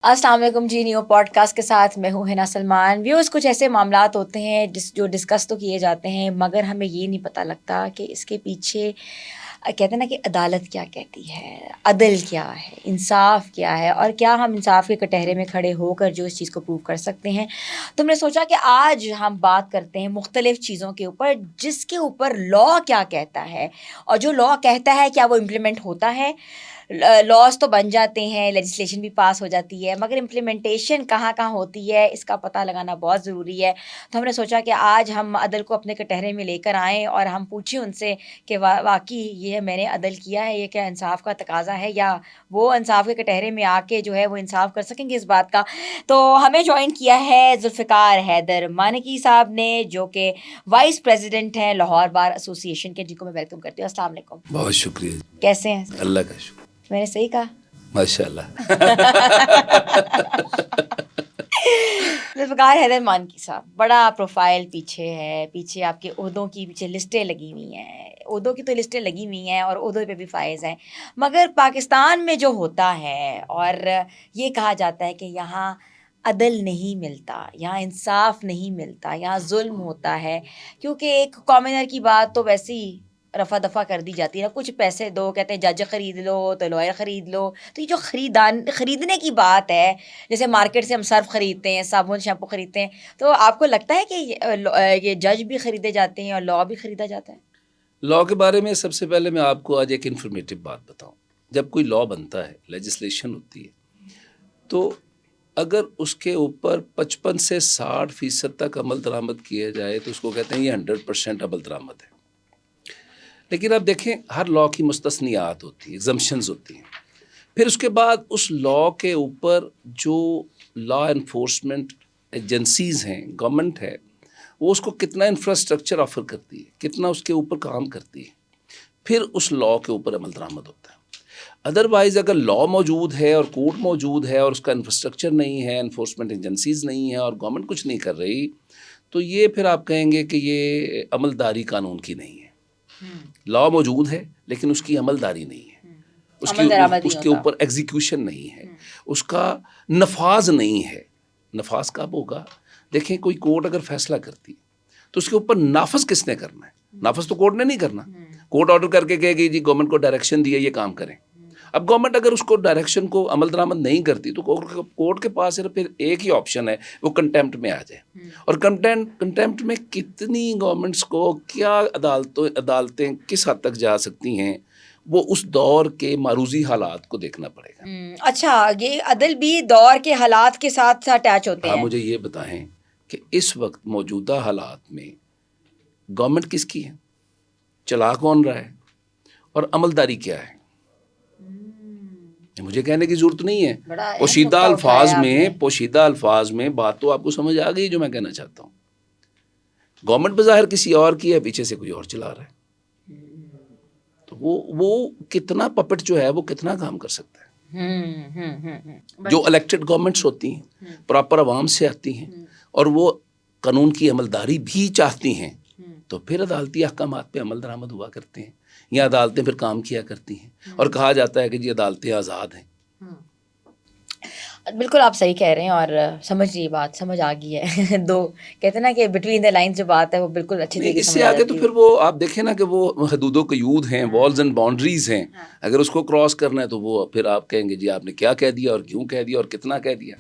السلام علیکم جی، new pod cost کے ساتھ میں ہوں حنا سلمان. ویوز کچھ ایسے معاملات ہوتے ہیں جو ڈسکس تو کیے جاتے ہیں، مگر ہمیں یہ نہیں پتہ لگتا کہ اس کے پیچھے کہتے ہیں نا کہ عدالت کیا کہتی ہے، عدل کیا ہے، انصاف کیا ہے، اور کیا ہم انصاف کے کٹہرے میں کھڑے ہو کر جو اس چیز کو پروو کر سکتے ہیں. تو ہم نے سوچا کہ آج ہم بات کرتے ہیں مختلف چیزوں کے اوپر، جس کے اوپر لاء کیا کہتا ہے، اور جو لاء کہتا ہے کیا وہ امپلیمنٹ ہوتا ہے. لاز تو بن جاتے ہیں، لیجسلیشن بھی پاس ہو جاتی ہے، مگر امپلیمنٹیشن کہاں کہاں ہوتی ہے اس کا پتہ لگانا بہت ضروری ہے. تو ہم نے سوچا کہ آج ہم عدل کو اپنے کٹہرے میں لے کر آئیں اور ہم پوچھیں ان سے کہ واقعی یہ میں نے عدل کیا ہے، یہ کیا انصاف کا تقاضا ہے، یا وہ انصاف کے کٹہرے میں آ کے جو ہے وہ انصاف کر سکیں گے اس بات کا. تو ہمیں جوائن کیا ہے ذوالفقار حیدر مانکی صاحب نے، جو کہ وائس پریزیڈنٹ ہیں لاہور بار ایسوسی ایشن کے، جن کو میں ویلکم کرتی ہوں. السلام علیکم. بہت شکریہ. کیسے ہیں؟ اللہ کا شکر. میں نے صحیح کہا؟ ماشاء اللہ. ذوالفقار حیدر مانکی صاحب، بڑا پروفائل پیچھے ہے، پیچھے آپ کے عہدوں کی پیچھے لسٹیں لگی ہوئی ہیں، عہدوں کی تو لسٹیں لگی ہوئی ہیں اور عہدوں پہ بھی فائز ہیں، مگر پاکستان میں جو ہوتا ہے اور یہ کہا جاتا ہے کہ یہاں عدل نہیں ملتا، یہاں انصاف نہیں ملتا، یہاں ظلم ہوتا ہے، کیونکہ ایک کامنر کی بات تو ویسے ہی رفع دفع کر دی جاتی ہے نا. کچھ پیسے دو، کہتے ہیں جج خرید لو تو لوئر خرید لو. تو یہ جو خریدنے کی بات ہے، جیسے مارکیٹ سے ہم سرف خریدتے ہیں، صابن شیمپو خریدتے ہیں، تو آپ کو لگتا ہے کہ یہ جج بھی خریدے جاتے ہیں اور لاء بھی خریدا جاتا ہے؟ لاء کے بارے میں سب سے پہلے میں آپ کو آج ایک انفارمیٹیو بات بتاؤں. جب کوئی لاء بنتا ہے، لیجسلیشن ہوتی ہے، تو اگر اس کے اوپر 55 سے 60% تک عمل درآمد کیا جائے تو اس کو کہتے ہیں یہ 100% عمل درآمد ہے. لیکن آپ دیکھیں ہر لاء کی مستثنیات ہوتی ہیں، ایگزمپشنز ہوتی ہیں. پھر اس کے بعد اس لاء کے اوپر جو لاء انفورسمنٹ ایجنسیز ہیں، گورنمنٹ ہے، وہ اس کو کتنا انفراسٹرکچر آفر کرتی ہے، کتنا اس کے اوپر کام کرتی ہے، پھر اس لاء کے اوپر عمل درآمد ہوتا ہے. ادروائز اگر لاء موجود ہے اور کورٹ موجود ہے اور اس کا انفراسٹرکچر نہیں ہے، انفورسمنٹ ایجنسیز نہیں ہے اور گورنمنٹ کچھ نہیں کر رہی، تو یہ پھر آپ کہیں گے کہ یہ عملداری قانون کی نہیں ہے. لاء موجود ہے لیکن اس کی عملداری نہیں ہے، اس کے اوپر ایگزیکیوشن نہیں ہے، اس کا نفاذ نہیں ہے. نفاذ کب ہوگا؟ دیکھیں کوئی کورٹ اگر فیصلہ کرتی تو اس کے اوپر نافذ کس نے کرنا ہے؟ نافذ تو کورٹ نے نہیں کرنا. کورٹ آرڈر کر کے کہے گی جی گورنمنٹ کو ڈائریکشن دیا یہ کام کریں. اب گورنمنٹ اگر اس کو ڈائریکشن کو عمل درآمد نہیں کرتی تو کورٹ کے پاس صرف پھر ایک ہی آپشن ہے، وہ کنٹیمپٹ میں آ جائے. اور کنٹیمپٹ میں کتنی گورنمنٹس کو کیا عدالتیں کس حد تک جا سکتی ہیں، وہ اس دور کے معروضی حالات کو دیکھنا پڑے گا. اچھا، یہ عدل بھی دور کے حالات کے ساتھ اٹیچ ہوتے ہیں. ہاں، مجھے یہ بتائیں کہ اس وقت موجودہ حالات میں گورنمنٹ کس کی ہے، چلا کون رہا ہے، اور عملداری کیا ہے؟ مجھے کہنے کی ضرورت نہیں ہے. پوشیدہ الفاظ میں بات تو آپ کو سمجھ آ گئی جو میں کہنا چاہتا ہوں. گورنمنٹ بظاہر کسی اور کی ہے، پیچھے سے کوئی اور چلا رہا ہے. تو وہ کتنا پپٹ جو ہے وہ کتنا کام کر سکتا ہے. جو الیکٹڈ گورنمنٹس ہوتی ہیں، پراپر عوام سے آتی ہیں اور وہ قانون کی عملداری بھی چاہتی ہیں، تو پھر عدالتی احکامات پہ عمل درآمد ہوا کرتے ہیں، یا عدالتیں پھر کام کیا کرتی ہیں، اور کہا جاتا ہے کہ جی عدالتیں آزاد ہیں. بالکل آپ صحیح کہہ رہے ہیں، اور سمجھ رہی بات سمجھ آ گئی ہے. دو کہتے ہیں نا کہ بٹوین دا لائنز جو بات ہے وہ بالکل اچھی طریقے اس سے سے آگے تو پھر وہ آپ دیکھیں نا کہ وہ حدود و قیود ہیں، والز اینڈ باؤنڈریز ہیں. اگر اس کو کراس کرنا ہے تو وہ پھر آپ کہیں گے جی آپ نے کیا کہہ دیا اور کیوں کہہ دیا اور کتنا کہہ دیا.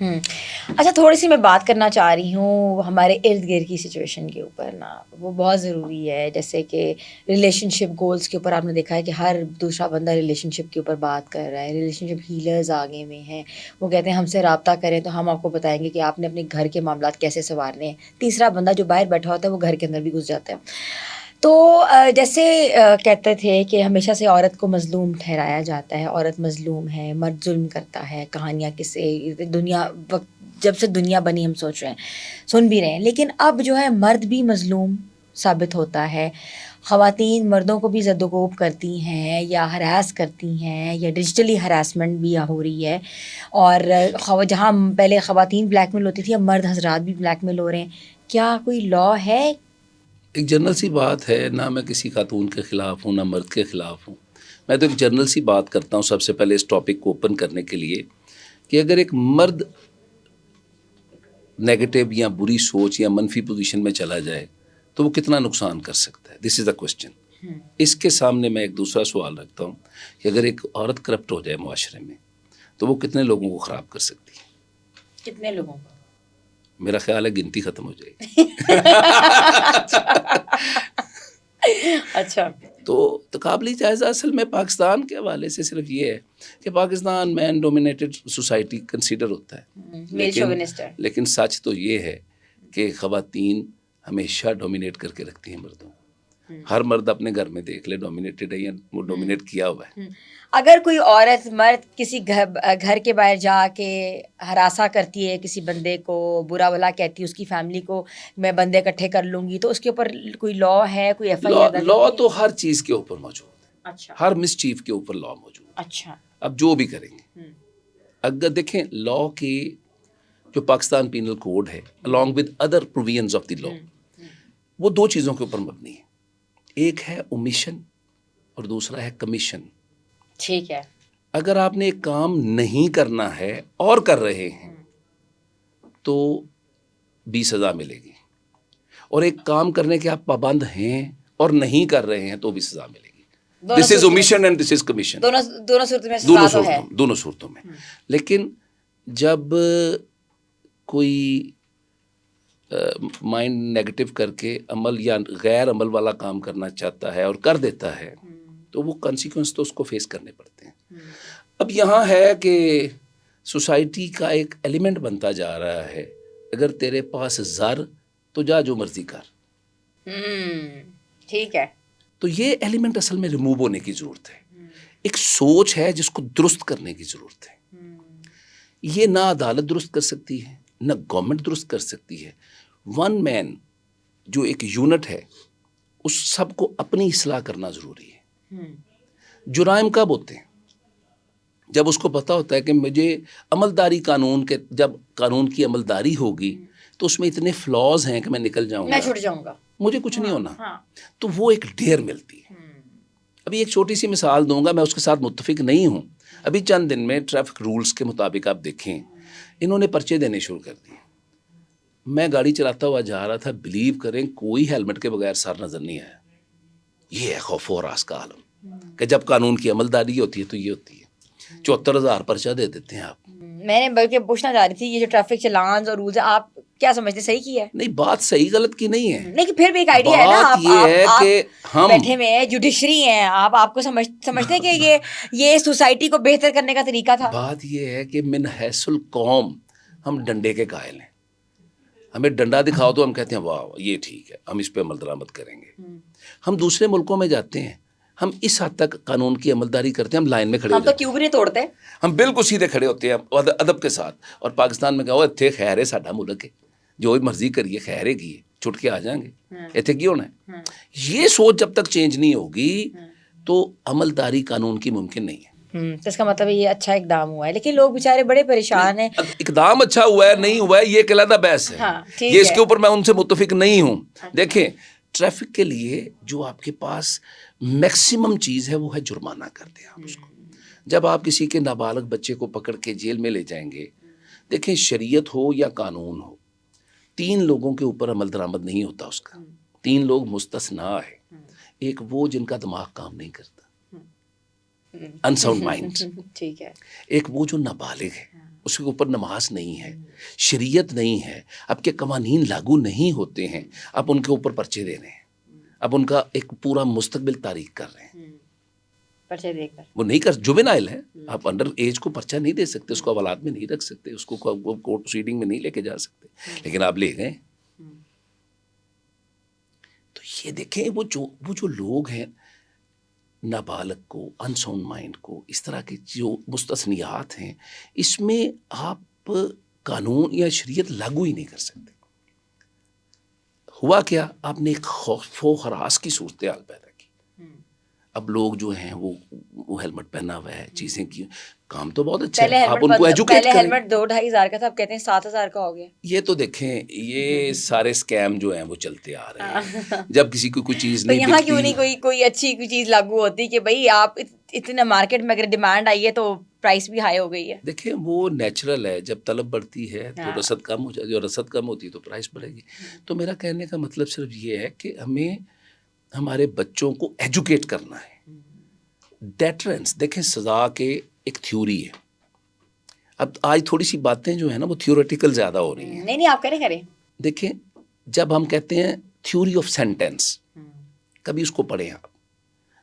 اچھا، تھوڑی سی میں بات کرنا چاہ رہی ہوں ہمارے ارد گرد کی سچویشن کے اوپر نا، وہ بہت ضروری ہے. جیسے کہ ریلیشن شپ گولز کے اوپر آپ نے دیکھا ہے کہ ہر دوسرا بندہ ریلیشن شپ کے اوپر بات کر رہا ہے. ریلیشن شپ ہیلرز آگے میں ہیں، وہ کہتے ہیں ہم سے رابطہ کریں تو ہم آپ کو بتائیں گے کہ آپ نے اپنے گھر کے معاملات کیسے سنوارنے ہیں. تیسرا بندہ جو باہر بیٹھا ہوتا ہے وہ گھر کے اندر بھی گھس جاتا ہے. تو جیسے کہتے تھے کہ ہمیشہ سے عورت کو مظلوم ٹھہرایا جاتا ہے، عورت مظلوم ہے، مرد ظلم کرتا ہے. کہانیاں کسے دنیا جب سے دنیا بنی ہم سوچ رہے ہیں، سن بھی رہے ہیں. لیکن اب جو ہے مرد بھی مظلوم ثابت ہوتا ہے. خواتین مردوں کو بھی زد و کوب کرتی ہیں یا ہراس کرتی ہیں، یا ڈیجیٹلی ہراسمنٹ بھی ہو رہی ہے. اور جہاں پہلے خواتین بلیک میل ہوتی تھی، اب مرد حضرات بھی بلیک میل ہو رہے ہیں. کیا کوئی لاء ہے؟ ایک جنرل سی بات ہے، نہ میں کسی خاتون کے خلاف ہوں نہ مرد کے خلاف ہوں. میں تو ایک جنرل سی بات کرتا ہوں سب سے پہلے اس ٹاپک کو اوپن کرنے کے لیے کہ اگر ایک مرد نیگیٹو یا بری سوچ یا منفی پوزیشن میں چلا جائے تو وہ کتنا نقصان کر سکتا ہے. دس از دا کوشچن. اس کے سامنے میں ایک دوسرا سوال رکھتا ہوں کہ اگر ایک عورت کرپٹ ہو جائے معاشرے میں تو وہ کتنے لوگوں کو خراب کر سکتی ہے. کتنے لوگوں کو؟ میرا خیال ہے گنتی ختم ہو جائے گی. اچھا. تو قابل جائزہ اصل میں پاکستان کے حوالے سے صرف یہ ہے کہ پاکستان مین ڈومینیٹڈ سوسائٹی کنسیڈر ہوتا ہے, لیکن سچ تو یہ ہے کہ خواتین ہمیشہ ڈومینیٹ کر کے رکھتی ہیں مردوں کو. ہر مرد اپنے گھر میں دیکھ لے ڈومینیٹڈ ہے یا وہ ڈومینیٹ کیا ہوا ہے. اگر کوئی عورت مرد کسی گھر کے باہر جا کے ہراساں کرتی ہے کسی بندے کو, برا بھلا کہتی ہے اس کی فیملی کو, میں بندے اکٹھے کر لوں گی, تو اس کے اوپر کوئی لا ہے, کوئی ایف آئی آر؟ لا تو ہر چیز کے اوپر موجود ہے. اچھا. ہر مس چیف کے اوپر لا موجود ہے. اچھا. اب جو بھی کریں گے, اگر دیکھیں لا کی جو پاکستان پینل کوڈ ہے along with other provisions of the law, وہ دو چیزوں کے اوپر مبنی ہے. ایک ہے اومیشن اور دوسرا ہے کمیشن. ٹھیک ہے. اگر آپ نے ایک کام نہیں کرنا ہے اور کر رہے ہیں تو بھی سزا ملے گی, اور ایک کام کرنے کے آپ پابند ہیں اور نہیں کر رہے ہیں تو بھی سزا ملے گی. This is omission and this is commission. دونوں صورتوں میں سزا تو ہے. دونوں صورتوں میں. لیکن جب کوئی مائنڈ نیگیٹو کر کے عمل یا غیر عمل والا کام کرنا چاہتا ہے اور کر دیتا ہے تو وہ کانسیکوینس تو اس کو فیس کرنے پڑتے ہیں. اب یہاں ہے کہ سوسائٹی کا ایک ایلیمنٹ بنتا جا رہا ہے, اگر تیرے پاس زر تو جا جو مرضی کر. ٹھیک ہے. تو یہ ایلیمنٹ اصل میں ریموو ہونے کی ضرورت ہے. ایک سوچ ہے جس کو درست کرنے کی ضرورت ہے. یہ نہ عدالت درست کر سکتی ہے نہ گورنمنٹ درست کر سکتی ہے. ون مین جو ایک یونٹ ہے اس سب کو اپنی اصلاح کرنا ضروری ہے. جرائم کب ہوتے ہیں؟ جب اس کو پتہ ہوتا ہے کہ مجھے عملداری قانون کے, جب قانون کی عملداری ہوگی تو اس میں اتنے فلاز ہیں کہ میں نکل جاؤں گا, میں چھوٹ جاؤں گا, مجھے کچھ نہیں ہونا. تو وہ ایک ڈیر ملتی ہے. ابھی ایک چھوٹی سی مثال دوں گا, میں اس کے ساتھ متفق نہیں ہوں. ابھی چند دن میں ٹریفک رولز کے مطابق آپ دیکھیں انہوں نے پرچے دینے شروع کر دیے. میں گاڑی چلاتا ہوا جا رہا تھا, بلیو کریں کوئی ہیلمٹ کے بغیر سر نظر نہیں آیا. یہ ہے خوف و ہراس کا عالم کہ جب قانون کی عملداری ہوتی ہے تو یہ ہوتی ہے. 74,000 پرچہ دے دیتے ہیں آپ. میں نے بلکہ پوچھنا چاہ رہی تھی یہ جو ٹریفک چلانز اور رولز آپ کیا سمجھتے, صحیح کی ہے؟ نہیں, بات صحیح غلط کی نہیں ہے, لیکن پھر بھی ایک آئیڈیا ہے نا. بات یہ ہے کہ ہم بیٹھے ہوئے ہیں, جوڈیشری ہیں, آپ کو سمجھتے ہیں کہ یہ سوسائٹی کو بہتر کرنے کا طریقہ تھا. بات یہ ہے کہ من حیث القوم ہم ڈنڈے کے قائل ہیں. ہمیں ڈنڈا دکھاؤ تو ہم کہتے ہیں واہ یہ ٹھیک ہے, ہم اس پہ عمل درآمد کریں گے. ہم دوسرے ملکوں میں جاتے ہیں, ہم اس حد تک قانون کی عملداری کرتے ہیں, ہم لائن میں کھڑے ہم تو کیوں بھی نہیں توڑتے, ہم بالکل سیدھے کھڑے ہوتے ہیں ادب کے ساتھ. اور پاکستان میں کہو اتنے خیر ہے, ساڈا ملک ہے, جو مرضی کریے خیر ہے کی چھٹ کے آ جائیں گے, اتنے کی ہونا ہے. یہ سوچ جب تک چینج نہیں ہوگی تو عملداری قانون کی ممکن نہیں ہے. تو اس کا مطلب یہ اچھا اقدام ہوا ہے, لیکن لوگ بیچارے بڑے پریشان ہیں. اقدام اچھا ہوا ہے نہیں ہوا ہے یہ ایک علیحدہ بحث ہے, یہ اس کے اوپر میں ان سے متفق نہیں ہوں. دیکھیں ٹریفک کے لیے جو آپ کے پاس میکسیمم چیز ہے وہ ہے جرمانہ کر دیں آپ اس کو. جب آپ کسی کے نابالغ بچے کو پکڑ کے جیل میں لے جائیں گے, دیکھیں شریعت ہو یا قانون ہو, 3 لوگوں کے اوپر عمل درآمد نہیں ہوتا اس کا. 3 لوگ مستثنا ہے. ایک وہ جن کا دماغ کام نہیں کرتا, انساؤنڈ مائنڈ. ٹھیک ہے. ایک وہ جو نابالغ ہے, اس کے اوپر نماز نہیں ہے, شریعت نہیں ہے, اب کے قوانین لاگو نہیں ہوتے ہیں, اب ان کے اوپر پرچے دے رہے ہیں, اب ان کا ایک پورا مستقبل تاریخ کر رہے ہیں. پرچے دے کر وہ نہیں کر, جوینائل ہے, آپ انڈر ایج کو پرچہ نہیں دے سکتے, اس کو حوالات میں نہیں رکھ سکتے, اس کو کورٹ پروسیڈنگ میں نہیں لے کے جا سکتے, لیکن آپ لے گئے. تو یہ دیکھیں وہ جو لوگ ہیں نابالغ کو, انساؤنڈ مائنڈ کو, اس طرح کے جو مستثنیات ہیں, اس میں آپ قانون یا شریعت لاگو ہی نہیں کر سکتے. ہوا کیا, آپ نے ایک خوف و ہراس کی صورتحال پیدا کی. اب لوگ جو ہیں وہ ہیلمٹ پہنا ہوا ہے, چیزیں کی, کام تو بہت اچھا ہے, آپ ان کو ایجوکیٹ کریں. پہلے ہیلمٹ 2-2.5 ہزار کا تھا, اب کہتے ہیں 7,000 کا ہو گیا. یہ تو دیکھیں یہ سارے اسکیم جو ہیں وہ چلتے آ رہے ہیں. جب کسی کو کوئی چیز تو نہیں یہاں دکھتی, کیوں نہیں کوئی اچھی کوئی چیز لاگو ہوتی کہ بھائی آپ اتنا مارکیٹ میں اگر ڈیمانڈ آئی ہے تو پرائس بھی ہائی ہو گئی ہے. دیکھیں وہ نیچرل ہے, جب طلب بڑھتی ہے تو رسد کم ہو جاتی ہے, اور رسد کم ہوتی ہے تو پرائس بڑھے گی. تو میرا کہنے کا مطلب صرف یہ ہے کہ ہمیں ہمارے بچوں کو ایجوکیٹ کرنا ہے. ڈیٹرنس دیکھیں سزا کے ایک تھیوری ہے. اب آج تھوڑی سی باتیں جو ہیں نا وہ تھیوریٹیکل زیادہ ہو رہی ہیں. نہیں آپ کریں. دیکھیں جب ہم کہتے ہیں تھیوری آف سینٹینس, کبھی اس کو پڑھیں آپ,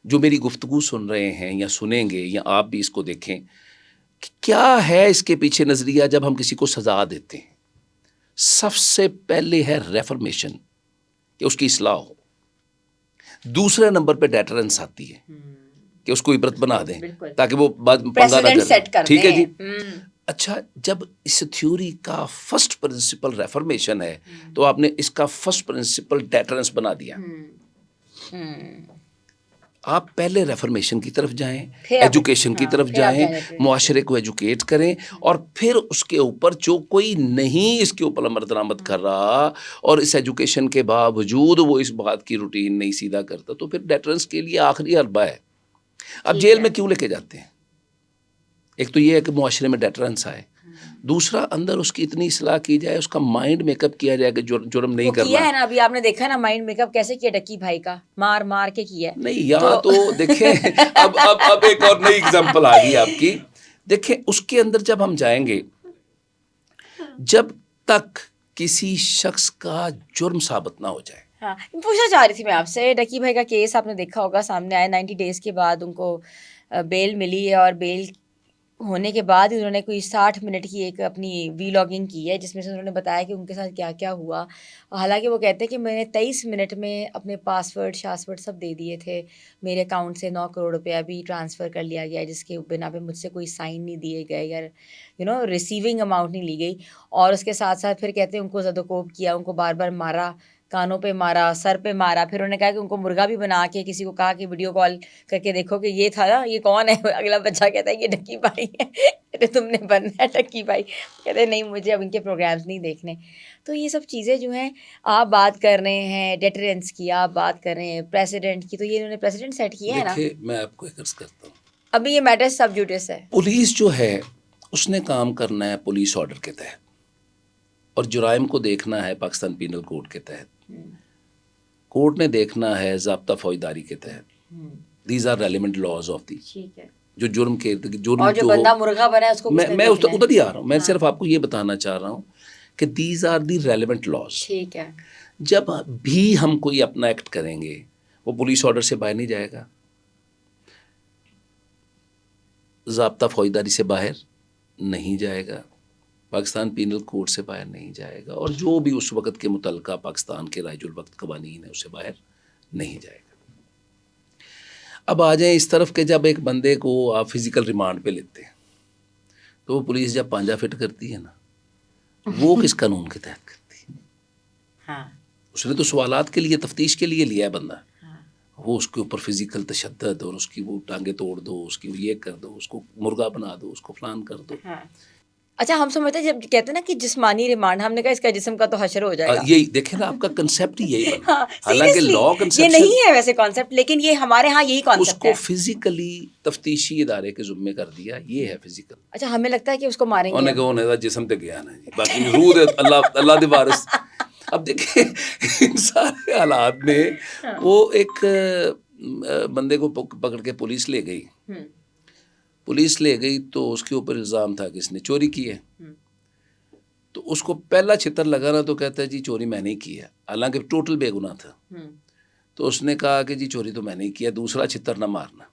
جو میری گفتگو سن رہے ہیں یا سنیں گے, یا آپ بھی اس کو دیکھیں کہ کیا ہے اس کے پیچھے نظریہ. جب ہم کسی کو سزا دیتے ہیں سب سے پہلے ہے ریفرمیشن, کہ اس کی اصلاح ہو. دوسرے نمبر پہ ڈیٹرنس آتی ہے کہ اس کو عبرت بنا دیں تاکہ وہ بعد پنگا نہ کریں. ٹھیک ہے جی. اچھا, جب اس تھیوری کا فرسٹ پرنسپل ریفرمیشن ہے تو آپ نے اس کا فرسٹ پرنسپل ڈیٹرنس بنا دیا. آپ پہلے ریفرمیشن کی طرف جائیں, ایجوکیشن کی طرف جائیں, معاشرے کو ایجوکیٹ کریں, اور پھر اس کے اوپر جو کوئی نہیں اس کے اوپر عمل درآمد کر رہا اور اس ایجوکیشن کے باوجود وہ اس بات کی روٹین نہیں سیدھا کرتا, تو پھر ڈیٹرنس کے لیے آخری حربہ ہے. اب جیل میں کیوں لے کے جاتے ہیں؟ ایک تو یہ ہے کہ معاشرے میں ڈیٹرنس آئے, دوسرا اندر اس کی اتنی اصلاح کی جائے, اس کا مائنڈ میک اپ کیا جائے کہ جرم نہیں کرنا. کیا ہے نا, ابھی آپ نے دیکھا نا مائنڈ میک اپ کیسے کیا ڈکی بھائی کا, مار کے کیا. نہیں یہاں تو دیکھیں اب ایک اور نئی ایگزامپل آ گئی آپ کی. دیکھیں اس کے اندر جب ہم جائیں گے, جب تک کسی شخص کا جرم ثابت نہ ہو جائے. ہاں, پوچھنا چاہ رہی تھی میں آپ سے, ڈکی بھائی کا کیس آپ نے دیکھا ہوگا, سامنے آیا 90 ڈیز کے بعد ان کو بیل ملی ہے, اور بیل ہونے کے بعد انہوں نے کوئی 60 منٹ کی ایک اپنی ویلاگنگ کی ہے, جس میں سے انہوں نے بتایا کہ ان کے ساتھ کیا کیا ہوا. حالانکہ وہ کہتے ہیں کہ میں نے 23 منٹ میں اپنے پاسورڈ شاسورڈ سب دے دیے تھے, میرے اکاؤنٹ سے 9 کروڑ روپیہ بھی ٹرانسفر کر لیا گیا, جس کے بنا پہ مجھ سے کوئی سائن نہیں دیے گئے یا ریسیونگ اماؤنٹ نہیں لی گئی. اور اس کے ساتھ ساتھ پھر کہتے ہیں ان کو زد و کوب کیا, ان کو بار بار مارا, کانوں پہ مارا, سر پہ مارا. پھر انہوں نے کہا کہ ان کو مرغا بھی بنا کے کسی کو کہا کہ ویڈیو کال کر کے دیکھو کہ یہ تھا نا, یہ کون ہے. اگلا بچہ کہتا ہے یہ ڈکی بھائی ہے. کہتے تم نے بننا ہے ڈکی بھائی. کہتے نہیں مجھے اب ان کے پروگرامز نہیں دیکھنے. تو یہ سب چیزیں جو ہیں, آپ بات کر رہے ہیں ڈیٹرنس کی, آپ بات کر رہے ہیں پریسیڈنٹ کی, تو یہ انہوں نے پریسیڈنٹ سیٹ کیا ہے نا. دیکھیں میں آپ کو ایک عرض کرتا ہوں, ابھی یہ میٹر سب جوڈس ہے. پولیس جو ہے اس نے کام کرنا ہے پولیس آرڈر کے تحت, اور جرائم کو دیکھنا ہے پاکستان پینل کوڈ کے تحت, کورٹ نے دیکھنا ہے ضابطہ فوجداری کے تحت. These are relevant laws of the, جو جرم کے جرم, اور جو بندہ مرغا بنا ہے اس کو میں ادھر ہی آ رہا ہوں. میں صرف آپ کو یہ بتانا چاہ رہا ہوں کہ these are the relevant laws. ٹھیک ہے. جب بھی ہم کوئی اپنا ایکٹ کریں گے وہ پولیس آرڈر سے باہر نہیں جائے گا, ضابطہ فوجداری سے باہر نہیں جائے گا, پاکستان پینل کوڈ سے باہر نہیں جائے گا, اور جو بھی اس وقت کے متعلقہ پاکستان کے رائج الوقت قوانین ہیں اس سے باہر نہیں جائے گا. اب آ جائیں اس طرف کہ جب ایک بندے کو آپ فزیکل ریمانڈ پہ لیتے ہیں تو وہ پولیس جب پانجا فٹ کرتی ہے نا, وہ کس قانون کے تحت کرتی ہے؟ ہاں, اس نے تو سوالات کے لیے, تفتیش کے لیے لیا ہے بندہ. وہ اس کے اوپر فزیکل تشدد, اور اس کی وہ ٹانگیں توڑ دو, اس کی یہ کر دو, اس کو مرغا بنا دو, اس کو فلان کر دو. اچھا, ہم سمجھتے ہیں جب کہتے ہیں نا کہ جسمانی ریمانڈ, ہم نے کہا اس کا جسم کا تو حشر ہو جائے گا. یہی دیکھیں نا آپ کا کنسیپٹ یہی بنا. حالانکہ لا کنسیپٹ یہ نہیں ہے ویسے کانسیپٹ, لیکن یہ ہمارے ہاں یہی کانسیپٹ ہے. اس کو فزیکلی تفتیشی ادارے کے ذمے کر دیا, یہ ہے فزیکل. اچھا, ہمیں لگتا ہے کہ اس کو ماریں گے. انہیں کہا جسم تے گیا نا جی, باقی روح اللہ دے وارث. اب دیکھیں ان سارے حالات میں وہ ایک بندے کو پکڑ کے پولیس لے گئی. پولیس لے گئی تو اس کے اوپر الزام تھا کہ اس نے چوری کی ہے. تو اس کو پہلا چھتر لگا نا تو کہتا ہے جی چوری میں نہیں کی ہے, حالانکہ ٹوٹل بے گناہ تھا. تو اس نے کہا کہ جی چوری تو میں نہیں کیا, دوسرا چھتر نہ مارنا.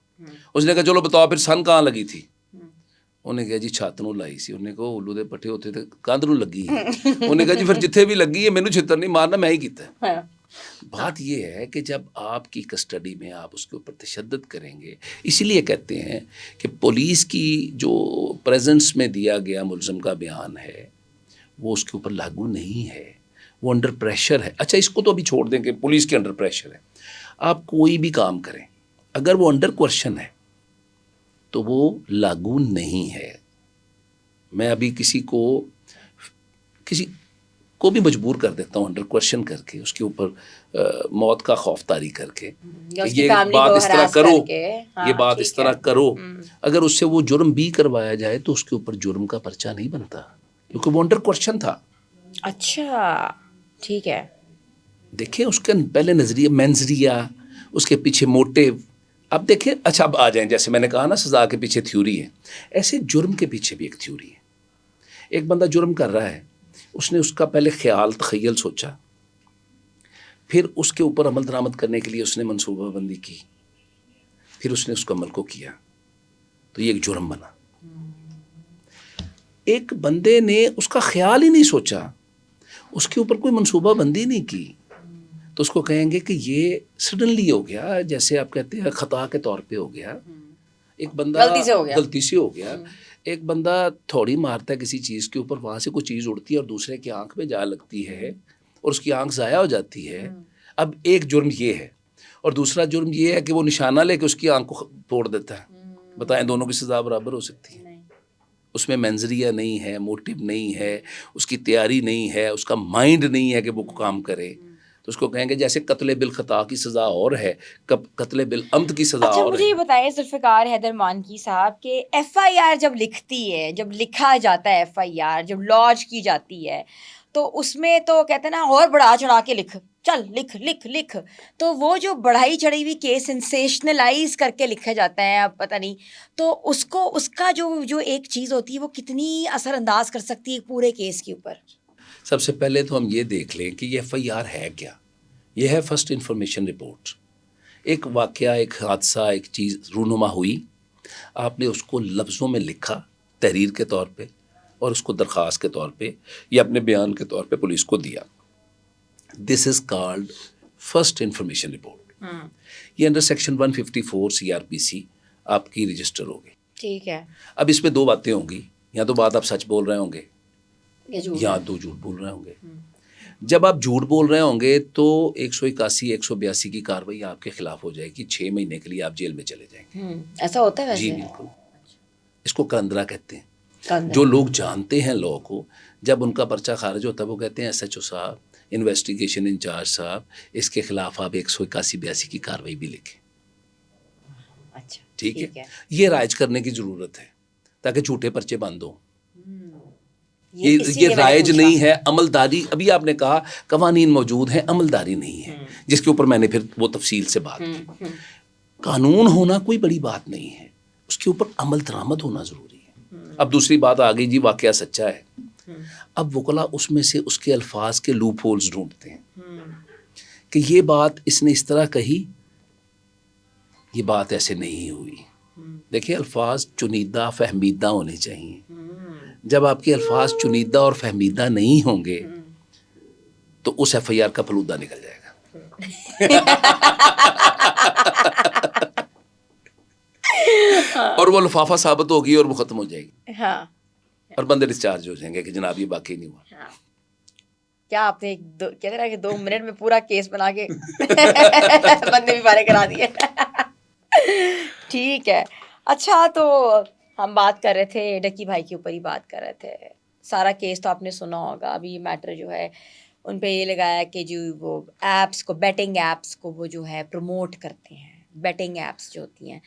اس نے کہا چلو بتاؤ پھر سن کہاں لگی تھی. انہیں کہا جی چھت نو لائی سی. انہیں کہا الو دے پٹھے ہوتے تھے کندھ نو لگی ہے. انہیں کہا جی پھر جتھے بھی لگی ہے مینوں چھتر نہیں مارنا, میں ہی کیتا ہے. بات یہ ہے کہ جب آپ کی کسٹڈی میں آپ اس کے اوپر تشدد کریں گے, اسی لیے کہتے ہیں کہ پولیس کی جو پریزنس میں دیا گیا ملزم کا بیان ہے وہ اس کے اوپر لاگو نہیں ہے, وہ انڈر پریشر ہے. اچھا اس کو تو ابھی چھوڑ دیں کہ پولیس کے انڈر پریشر ہے. آپ کوئی بھی کام کریں, اگر وہ انڈر کوشچن ہے تو وہ لاگو نہیں ہے. میں ابھی کسی کو بھی مجبور کر دیتا ہوں انڈر کوشچن کر کے, اس کے اوپر موت کا خوف طاری کر کے, یہ بات اس طرح کرو, یہ بات اس طرح کرو. اگر اس سے وہ جرم بھی کروایا جائے تو اس کے اوپر جرم کا پرچہ نہیں بنتا, کیونکہ وہ انڈر کوشچن تھا. اچھا ٹھیک ہے. دیکھیں اس کے پہلے نظریہ منظریہ, اس کے پیچھے موٹیو. اب دیکھیں, اچھا اب آ جائیں, جیسے میں نے کہا نا سزا کے پیچھے تھیوری ہے, ایسے جرم کے پیچھے بھی ایک تھیوری ہے. ایک بندہ جرم کر رہا ہے, اس نے اس کا پہلے خیال تخیل سوچا, پھر اس کے اوپر عمل درآمد کرنے کے لیے اس نے منصوبہ بندی کی, پھر اس نے اس کو عمل کو کیا, تو یہ ایک جرم بنا. ایک بندے نے اس کا خیال ہی نہیں سوچا, اس کے اوپر کوئی منصوبہ بندی نہیں کی, تو اس کو کہیں گے کہ یہ سڈنلی ہو گیا, جیسے آپ کہتے ہیں خطا کے طور پہ ہو گیا. ایک بندہ غلطی سے ہو گیا. ایک بندہ تھوڑی مارتا ہے کسی چیز کے اوپر, وہاں سے کوئی چیز اڑتی ہے اور دوسرے کی آنکھ میں جا لگتی ہے اور اس کی آنکھ ضائع ہو جاتی ہے. اب ایک جرم یہ ہے, اور دوسرا جرم یہ ہے کہ وہ نشانہ لے کے اس کی آنکھ کو توڑ دیتا ہے. بتائیں دونوں کی سزا برابر ہو سکتی ہے؟ اس میں منظریہ نہیں ہے, موٹیو نہیں ہے, اس کی تیاری نہیں ہے, اس کا مائنڈ نہیں ہے کہ وہ کام کرے. تو اس کو کہیں گے جیسے قتل بالخطا کی سزا اور ہے, قتل بالعمد کی سزا اور ہے. مجھے یہ بتائیں ذوالفقار حیدر مانکی صاحب کہ ایف آئی آر جب لکھتی ہے, جب لکھا جاتا ہے ایف آئی آر, جب لانچ کی جاتی ہے, تو اس میں تو کہتے ہیں نا اور بڑھا چڑھا کے لکھ, چل لکھ لکھ لکھ. تو وہ جو بڑھائی چڑھی ہوئی کیس سینسیشنلائز کر کے لکھا جاتا ہے, اب پتہ نہیں, تو اس کا جو ایک چیز ہوتی ہے وہ کتنی اثر انداز کر سکتی ہے پورے کیس کے اوپر. سب سے پہلے تو ہم یہ دیکھ لیں کہ یہ ایف آئی آر ہے کیا. یہ ہے فرسٹ انفارمیشن رپورٹ. ایک واقعہ, ایک حادثہ, ایک چیز رونما ہوئی, آپ نے اس کو لفظوں میں لکھا تحریر کے طور پہ, اور اس کو درخواست کے طور پہ یا اپنے بیان کے طور پہ پولیس کو دیا. This is called first information report. یہ انڈر سیکشن 154 CRPC آپ کی رجسٹر ہوگی. ٹھیک ہے. اب اس میں دو باتیں ہوں گی, یا تو بات آپ سچ بول رہے ہوں گے یا دو جھوٹ بول رہے ہوں گے. جب آپ جھوٹ بول رہے ہوں گے تو 181 182 کی کارروائی آپ کے خلاف ہو جائے گی, 6 مہینے کے لیے آپ جیل میں چلے جائیں گے. ایسا ہوتا ہے ویسے؟ جی بالکل. اس کو کرندرا کہتے ہیں. جو لوگ جانتے ہیں لاء کو, جب ان کا پرچہ خارج ہوتا ہے وہ کہتے ہیں SHO صاحب, انویسٹیگیشن انچارج صاحب, اس کے خلاف آپ 181 82 کی کارروائی بھی لکھیں. اچھا ٹھیک ہے. یہ رائج کرنے کی ضرورت ہے تاکہ جھوٹے پرچے بند ہوں. یہ رائج نہیں ہے, عملداری. ابھی آپ نے کہا قوانین موجود ہیں, عملداری نہیں ہے, جس کے اوپر میں نے پھر وہ تفصیل سے بات کی. قانون ہونا کوئی بڑی بات نہیں ہے, اس کے اوپر عمل درآمد ہونا ضروری ہے. اب دوسری بات آ گئی, جی واقعہ سچا ہے. اب وکلا اس میں سے اس کے الفاظ کے لوپ ہولز ڈھونڈتے ہیں کہ یہ بات اس نے اس طرح کہی, یہ بات ایسے نہیں ہوئی. دیکھیں الفاظ چنیدہ فہمیدہ ہونے چاہیے. جب آپ کے الفاظ چنیدہ اور فہمیدہ نہیں ہوں گے تو اس ایف آئی آر کا فلودہ نکل جائے گا اور وہ لفافہ ثابت ہوگی اور وہ ختم ہو جائے گی. ہاں. اور بندے ڈسچارج ہو جائیں گے کہ جناب یہ واقعی نہیں ہوا. کیا آپ نے کہتے ہیں کہ 2 منٹ میں پورا کیس بنا کے بندے بھی فارغ کرا دیے. ٹھیک ہے. اچھا تو ہم بات کر رہے تھے ڈکی بھائی کے اوپر ہی بات کر رہے تھے. سارا کیس تو آپ نے سنا ہوگا. ابھی یہ میٹر جو ہے ان پہ یہ لگایا کہ جو وہ ایپس کو, بیٹنگ ایپس کو وہ جو ہے پروموٹ کرتے ہیں, بیٹنگ ایپس جو ہوتی ہیں.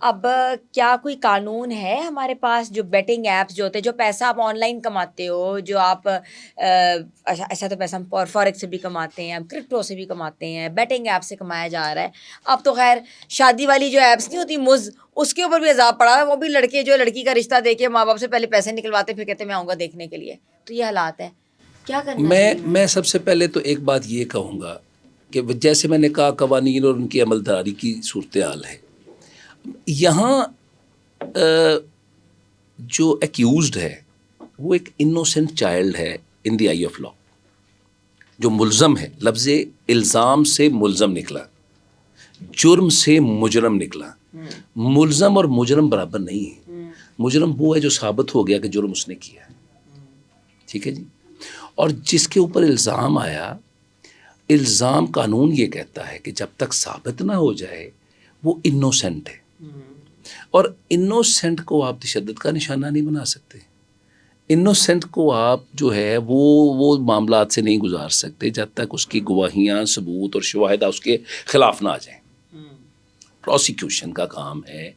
اب کیا کوئی قانون ہے ہمارے پاس جو بیٹنگ ایپس جو ہوتے ہیں, جو پیسہ آپ آن لائن کماتے ہو, جو آپ ایسا تو پیسہ ہم فوریکس سے بھی کماتے ہیں, کرپٹو سے بھی کماتے ہیں, بیٹنگ ایپ سے کمایا جا رہا ہے. اب تو خیر شادی والی جو ایپس نہیں ہوتی مز, اس کے اوپر بھی عذاب پڑا ہے. وہ بھی لڑکے جو لڑکی کا رشتہ دے کے ماں باپ سے پہلے پیسے نکلواتے پھر کہتے میں آؤں گا دیکھنے کے لیے. تو یہ حالات ہے, کیا کرنا ہے؟ میں سب سے پہلے تو ایک بات یہ کہوں گا کہ جیسے میں نے کہا قوانین اور ان کی عملداری کی صورتحال ہے. یہاں جو ایکیوزڈ ہے وہ ایک انوسینٹ چائلڈ ہے ان دی آئی آف لاء. جو ملزم ہے, لفظ الزام سے ملزم نکلا, جرم سے مجرم نکلا. ملزم اور مجرم برابر نہیں ہے. مجرم وہ ہے جو ثابت ہو گیا کہ جرم اس نے کیا. ٹھیک ہے جی. اور جس کے اوپر الزام آیا, الزام قانون یہ کہتا ہے کہ جب تک ثابت نہ ہو جائے وہ انوسینٹ ہے. اور انوسینٹ کو آپ تشدد کا نشانہ نہیں بنا سکتے. انوسینٹ کو آپ جو ہے وہ معاملات سے نہیں گزار سکتے جب تک اس کی گواہیاں، ثبوت اور شواہدہ اس کے خلاف نہ آ جائیں. پروسیکیوشن کا کام ہے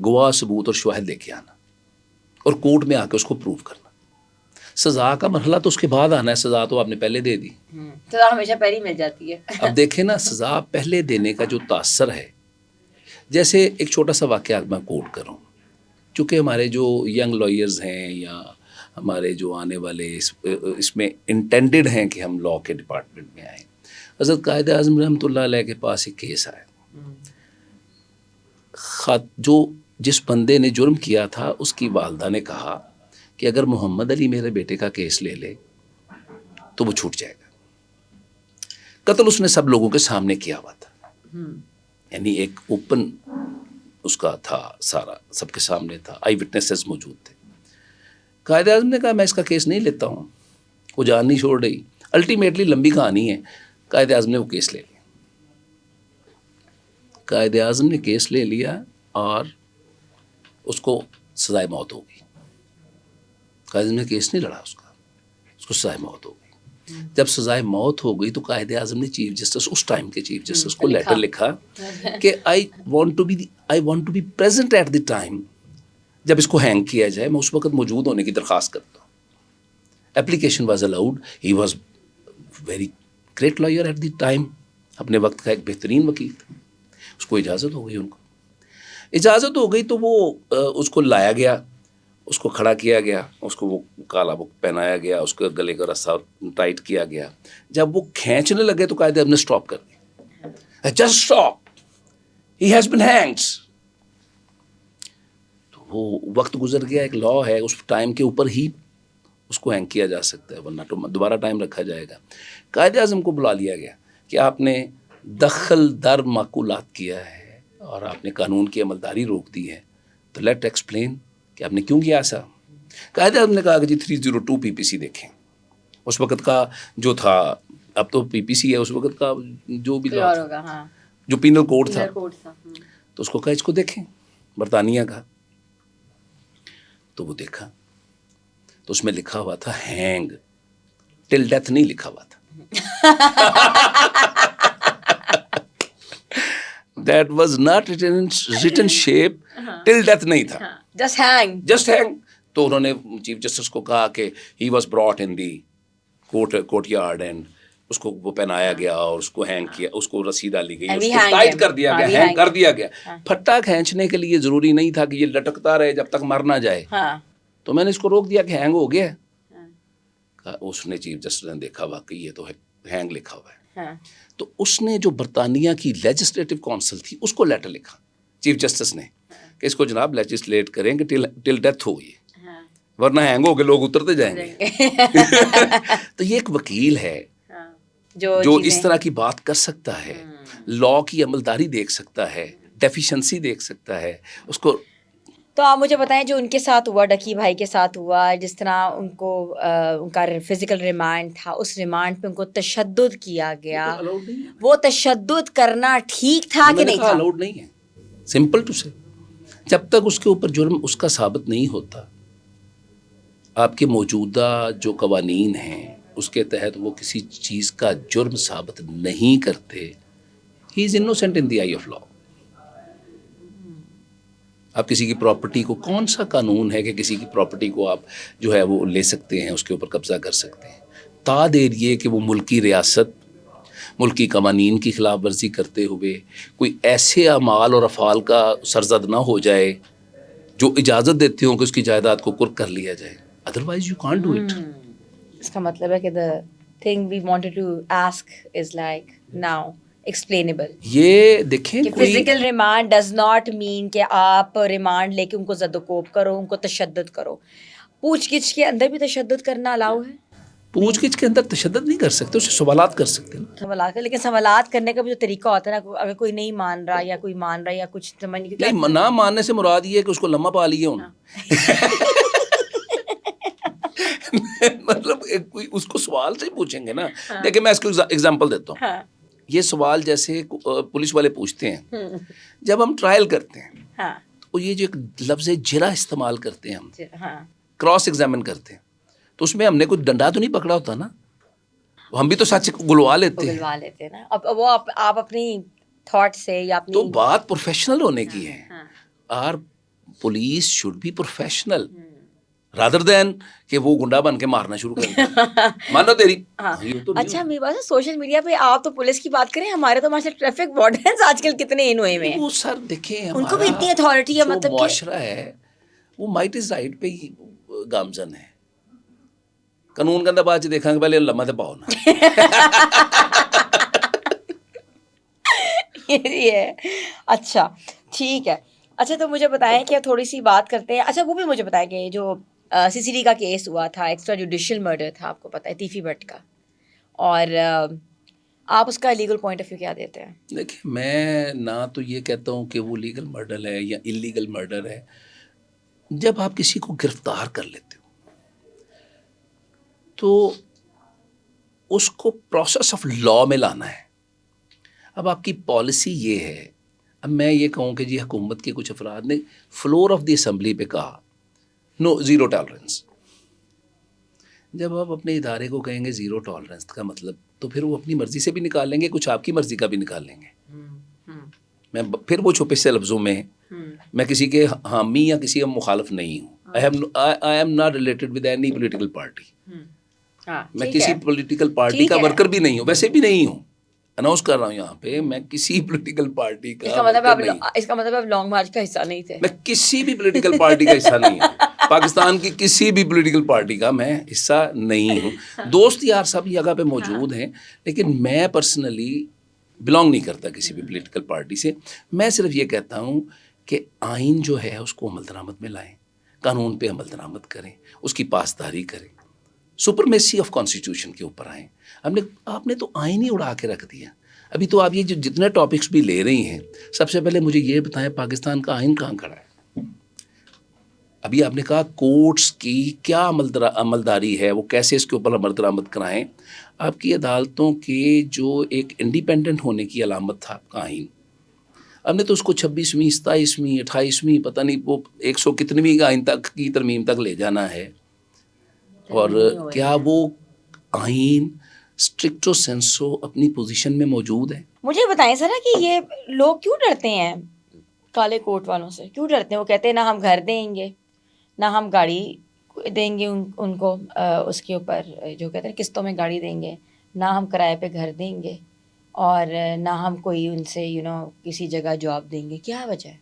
گواہ، ثبوت اور شواہد لے کے آنا اور کورٹ میں آ کے اس کو پروف کرنا. سزا کا مرحلہ تو اس کے بعد آنا ہے. سزا تو آپ نے پہلے دے دی. سزا ہمیشہ پہلے مل جاتی ہے. اب دیکھیں نا، سزا پہلے دینے کا جو تاثر ہے، جیسے ایک چھوٹا سا واقعہ میں کوٹ کروں، چونکہ ہمارے جو ینگ لائرز ہیں یا ہمارے جو آنے والے اس میں انٹینڈڈ ہیں کہ ہم لاء کے ڈپارٹمنٹ میں آئیں. حضرت قائد اعظم رحمۃ اللہ علیہ کے پاس ایک کیس آیا. جو جس بندے نے جرم کیا تھا اس کی والدہ نے کہا کہ اگر محمد علی میرے بیٹے کا کیس لے لے تو وہ چھوٹ جائے گا. قتل اس نے سب لوگوں کے سامنے کیا ہوا تھا، یعنی ایک اوپن اس کا تھا، سارا سب کے سامنے تھا، آئی وٹنسز موجود تھے. قائد اعظم نے کہا میں اس کا کیس نہیں لیتا ہوں. وہ جان نہیں چھوڑ رہی. الٹیمیٹلی لمبی کہانی ہے، قائد اعظم نے وہ کیس لے لیا. قائد اعظم نے کیس لے لیا اور اس کو سزائے موت ہو گئی. قائد اعظم نے کیس نہیں لڑا اس کو سزائے موت ہو گئی. جب سزائے موت ہو گئی تو قائد اعظم نے چیف جسٹس، اس ٹائم کے چیف جسٹس کو لیٹر لکھا کہ I want to be present at the time جب اس کو ہینگ کیا جائے، میں اس وقت موجود ہونے کی درخواست کرتا ہوں. Application was allowed. He was very great lawyer at the time, اپنے وقت کا ایک بہترین وکیل تھا. اس کو اجازت ہو گئی. ان کو اجازت ہو گئی تو وہ اس کو لایا گیا، اس کو کھڑا کیا گیا، اس کو وہ کالا بک پہنایا گیا، اس کے گلے کا رسا ٹائٹ کیا گیا. جب وہ کھینچنے لگے تو قائد اعظم نے اسٹاپ کر دیا. Just stop, he has been hanged. تو وہ وقت گزر گیا. ایک لاء ہے اس ٹائم کے اوپر ہی اس کو ہینگ کیا جا سکتا ہے، ورنہ تو دوبارہ ٹائم رکھا جائے گا. قائد اعظم کو بلا لیا گیا کہ آپ نے دخل در معقولات کیا ہے اور آپ نے قانون کی عملداری روک دی ہے، تو لیٹ ایکسپلین کہ آپ نے کیوں کیا ایسا. قائد اعظم نے کہا کہ جی 302 PPC دیکھیں. اس وقت کا جو تھا، اب تو PPC ہے، اس وقت کا جو بھی لاء تھا، جو پینل کوڈ تھا، تو اس کو کہا اس کو دیکھیں، برطانیہ کا. تو وہ دیکھا تو اس میں لکھا ہوا تھا ہینگ، ٹل ڈیتھ نہیں لکھا ہوا تھا. That was not written shape, till death نہیں تھا. Just hang. تو انہوں نے چیف جسٹس کو کہا کہ he was brought in the court yard and اس کو وہ پہنایا گیا اور اس کو ہینگ کیا، اس کو رسی ڈالی گئی، اس کو ٹائٹ کر دیا گیا، ہینگ کر دیا گیا. پھٹا کھینچنے کے لیے ضروری نہیں تھا کہ یہ لٹکتا رہے جب تک مر نہ جائے. تو میں نے اس کو روک دیا کہ ہینگ ہو گیا. اس نے چیف جسٹس نے دیکھا واقعی یہ تو ہینگ لکھا ہوا ہے. تو اس نے جو برطانیہ کی لیجسلیٹو کونسل تھی اس کو لیٹر لکھا چیف جسٹس نے کہ اس کو جناب لیجسلیٹ کریں کہ ٹل ڈیتھ ہو گئی، ورنہ ہینگ ہو کے لوگ اترتے جائیں گے. تو یہ ایک وکیل ہے جو اس طرح کی بات کر سکتا ہے، لاء کی عملداری دیکھ سکتا ہے، ڈیفیشنسی دیکھ سکتا ہے اس کو. تو آپ مجھے بتائیں جو ان کے ساتھ ہوا، ڈکی بھائی کے ساتھ ہوا، جس طرح ان کو ان کا فزیکل ریمانڈ تھا، اس ریمانڈ پہ ان کو تشدد کیا گیا، وہ تشدد کرنا ٹھیک تھا کہ نہیں تھا؟ الاؤڈ نہیں ہے. سمپل ٹو سے، جب تک اس کے اوپر جرم اس کا ثابت نہیں ہوتا، آپ کے موجودہ جو قوانین ہیں اس کے تحت وہ کسی چیز کا جرم ثابت نہیں کرتے. He is innocent in the eye of law. آپ کسی کی پراپرٹی کو، کون سا قانون ہے کہ کسی کی پراپرٹی کو آپ جو ہے وہ لے سکتے ہیں، اس کے اوپر قبضہ کر سکتے ہیں، تا دیر یہ کہ وہ ملکی ریاست، ملکی قوانین کی خلاف ورزی کرتے ہوئے کوئی ایسے اعمال اور افعال کا سرزد نہ ہو جائے جو اجازت دیتے ہوں کہ اس کی جائیداد کو قرق کر لیا جائے. Otherwise you can't do it. اس کا مطلب ہے کہ the thing we wanted to ask is like now explainable. یہ دیکھیں کہ physical remand does not mean کہ آپ ریمانڈ لے کے ان کو زد و کوب کرو، ان کو تشدد کرو. پوچھ گچھ کے اندر بھی تشدد کرنا الاؤ ہے؟ پوچھ گچھ کے اندر تشدد نہیں کر سکتے، اسے سوالات کر سکتے ہیں. سوالات کر، لیکن سوالات کرنے کا بھی جو طریقہ ہوتا ہے نا، اگر کوئی نہیں مان رہا یا کوئی مان رہا یا کچھ سمجھ نہیں، نہ ماننے سے مراد یہ ہے کہ اس کو لمحہ پا لیے ہوں. مطلب کوئی اس کو سوال سے ہی پوچھیں گے نا. دیکھیں میں اس کو ایگزامپل دیتا ہوں. یہ سوال جیسے پولیس والے پوچھتے ہیں جب ہم ٹرائل کرتے ہیں تو یہ جو ایک لفظ جرا استعمال کرتے ہیں ہم کراس ایگزامن کرتے ہیں تو اس میں ہم نے کوئی ڈنڈا تو نہیں پکڑا ہوتا نا, ہم بھی تو سچ گلوا لیتے ہیں نا. اب وہ آپ اپنی تھاٹ سے یا اپنی, تو بات پروفیشنل ہونے کی ہے. Our police should be professional rather than کہ وہ گنڈا بن کے مارنا شروع کر دیں. مانو تیری. اچھا میری بات ہے, سوشل میڈیا پہ آپ تو پولیس کی بات کریں, ہمارے تو ماشاء ٹریفک وارڈنز آج کل کتنے ان ہوئے ہیں. وہ سر دیکھیں ان کو بھی اتنی اتھارٹی ہے, مطلب معاشرہ ہے وہ مائٹ از رائٹ پہ ہی گامزن ہے. قانون کا بعد دیکھا کہ پہلے لمحہ سے پاؤ نا. یہ اچھا ٹھیک ہے. اچھا تو مجھے بتائیں کہ تھوڑی سی بات کرتے ہیں. اچھا وہ بھی مجھے بتائیں کہ جو سی سی ڈی کا کیس ہوا تھا, ایکسٹرا جوڈیشل مرڈر تھا, آپ کو پتہ ہے تیفی بٹ کا, اور آپ اس کا لیگل پوائنٹ آف ویو کیا دیتے ہیں؟ دیکھیں میں نہ تو یہ کہتا ہوں کہ وہ لیگل مرڈر ہے یا انلیگل مرڈر ہے. جب آپ کسی کو گرفتار کر لیتے ہو تو اس کو پروسیس آف لا میں لانا ہے. اب آپ کی پالیسی یہ ہے, اب میں یہ کہوں کہ جی حکومت کے کچھ افراد نے فلور آف دی اسمبلی پہ کہا نو زیرو ٹالرنس. جب آپ اپنے ادارے کو کہیں گے زیرو ٹالرنس کا مطلب, تو پھر وہ اپنی مرضی سے بھی نکال لیں گے, کچھ آپ کی مرضی کا بھی نکال لیں گے. میں پھر وہ چھپے سے لفظوں میں میں کسی کے حامی یا کسی کا مخالف نہیں ہوں. I am not related with any political party. میں کسی پولیٹیکل پارٹی کا ورکر بھی نہیں ہوں, ویسے بھی نہیں ہوں. اناؤنس کر رہا ہوں یہاں پہ, میں کسی پولیٹیکل پارٹی کا اس کا مطلب آپ لانگ مارچ کا حصہ نہیں تھے. میں کسی بھی پولیٹیکل پارٹی کا حصہ نہیں ہوں. پاکستان کی کسی بھی پولیٹیکل پارٹی کا میں حصہ نہیں ہوں. دوست یار سب جگہ پہ موجود ہیں, لیکن میں پرسنلی بلانگ نہیں کرتا کسی بھی پولیٹیکل پارٹی سے. میں صرف یہ کہتا ہوں کہ آئین جو ہے اس کو عمل درآمد میں لائیں, قانون پہ عمل درآمد کریں, اس کی پاسداری کریں, سپرمیسی آف کانسٹیٹیوشن کے اوپر آئیں. آپ نے تو آئین ہی اڑا کے رکھ دیا. ابھی تو آپ یہ جو جتنے ٹاپکس بھی لے رہی ہیں, سب سے پہلے مجھے یہ بتائیں پاکستان کا آئین کہاں کھڑا ہے؟ ابھی آپ نے کہا کورٹس کی کیا عملداری ہے, وہ کیسے اس کے اوپر عمل درآمد کرائیں. آپ کی عدالتوں کے جو ایک انڈیپینڈنٹ ہونے کی علامت تھا آپ کا آئین, ہم نے تو اس کو 26ویں 27ویں 28ویں پتہ نہیں وہ 100 کتنویں آئین تک کی ترمیم تک لے جانا ہے. اور کیا وہ آئین اسٹرکٹو سینسو اپنی پوزیشن میں موجود ہے؟ مجھے بتائیں سر کہ یہ لوگ کیوں ڈرتے ہیں کالے کوٹ والوں سے, کیوں ڈرتے ہیں؟ وہ کہتے ہیں نہ ہم گھر دیں گے, نہ ہم گاڑی دیں گے ان کو, اس کے اوپر جو کہتے ہیں قسطوں میں گاڑی دیں گے, نہ ہم کرائے پہ گھر دیں گے, اور نہ ہم کوئی ان سے کسی جگہ جاب دیں گے. کیا وجہ ہے؟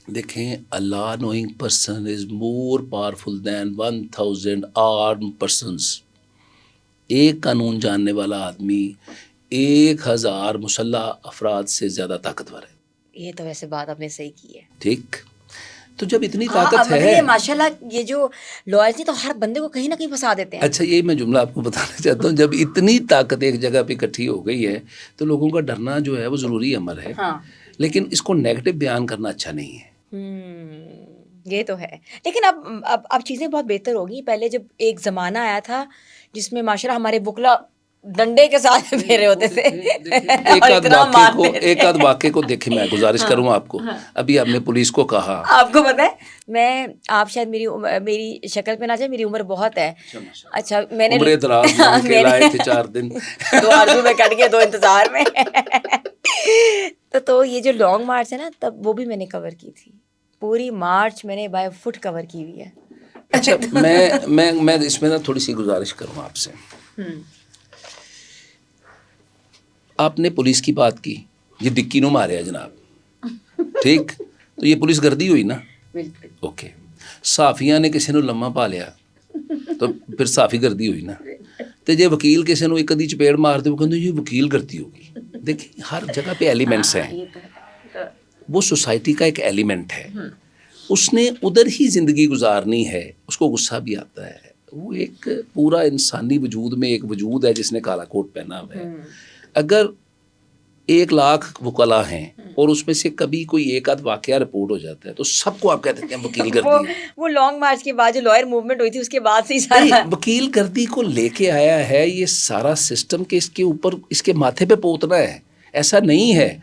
دیکھیں, a law knowing person is more powerful than 1000 armed persons. ایک قانون جاننے والا آدمی 1000 مسلح افراد سے زیادہ طاقتور ہے. یہ تو ویسے بات آپ نے صحیح کی ہے. ٹھیک, تو جب اتنی طاقت ہے, ماشاءاللہ یہ جو لائرز تو ہر بندے کو کہیں نہ کہیں پھنسا دیتے ہیں. اچھا یہی میں جملہ آپ کو بتانا چاہتا ہوں, جب اتنی طاقت ایک جگہ پہ اکٹھی ہو گئی ہے تو لوگوں کا ڈرنا جو ہے وہ ضروری عمل ہے. لیکن اس کو نیگیٹو بیان کرنا اچھا نہیں ہے. یہ تو ہے, لیکن اب چیزیں بہت بہتر ہوگی. پہلے جب ایک زمانہ آیا تھا جس میں معاشرہ ہمارے وکلا ڈنڈے کے ساتھ پھیرے ہوتے تھے. ایک آدھ واقعے کو دیکھیں, میں گزارش کروں آپ کو. ابھی آپ نے پولیس کو کہا, آپ کو پتہ ہے آپ شاید میری شکل پہ نہ جائے, میری عمر بہت ہے. اچھا میں نے عمر دراز میں لائے تھے 4 دن, 2 آرزو میں کٹ گئے, 2 انتظار میں. تو یہ جو لانگ مارچ ہے نا, تب وہ بھی میں نے کور کی تھی. پوری مارچ میں نے بائی فٹ کور کی ہوئی ہے. اچھا میں اس میں نا تھوڑی سی گزارش کروں آپ سے. آپ نے پولیس کی بات کی, یہ ڈکی نو مارے جناب, ٹھیک, تو یہ پولیس گردی ہوئی نا. اوکے, صحافیاں نے کسی نے لمحہ پا لیا تو پھر صحافی گردی ہوئی نا. تو جی وکیل کسی نے ایک ادھی چپیڑ مار دے, وہ کہتے یہ وکیل گردی ہوگی. دیکھیں ہر جگہ پہ ایلیمنٹس ہیں, وہ سوسائٹی کا ایک ایلیمنٹ ہے. اس نے ادھر ہی زندگی گزارنی ہے, اس کو غصہ بھی آتا ہے. وہ ایک پورا انسانی وجود میں ایک وجود ہے جس نے کالا کوٹ پہنا ہوا ہے. اگر 1 لاکھ وکلا ہیں اور اس میں سے کبھی کوئی ایک آدھ واقعہ رپورٹ ہو جاتا ہے تو سب کو آپ کہہ دیتے ہیں وکیل گردی ہے. وہ لانگ مارچ کے بعد جو لائر موومنٹ ہوئی تھی اس کے بعد سے ہی سارا وکیل گردی کو لے کے آیا ہے یہ سارا سسٹم کہ اس کے اوپر اس کے ماتھے پہ پوتنا ہے. ایسا نہیں ہے.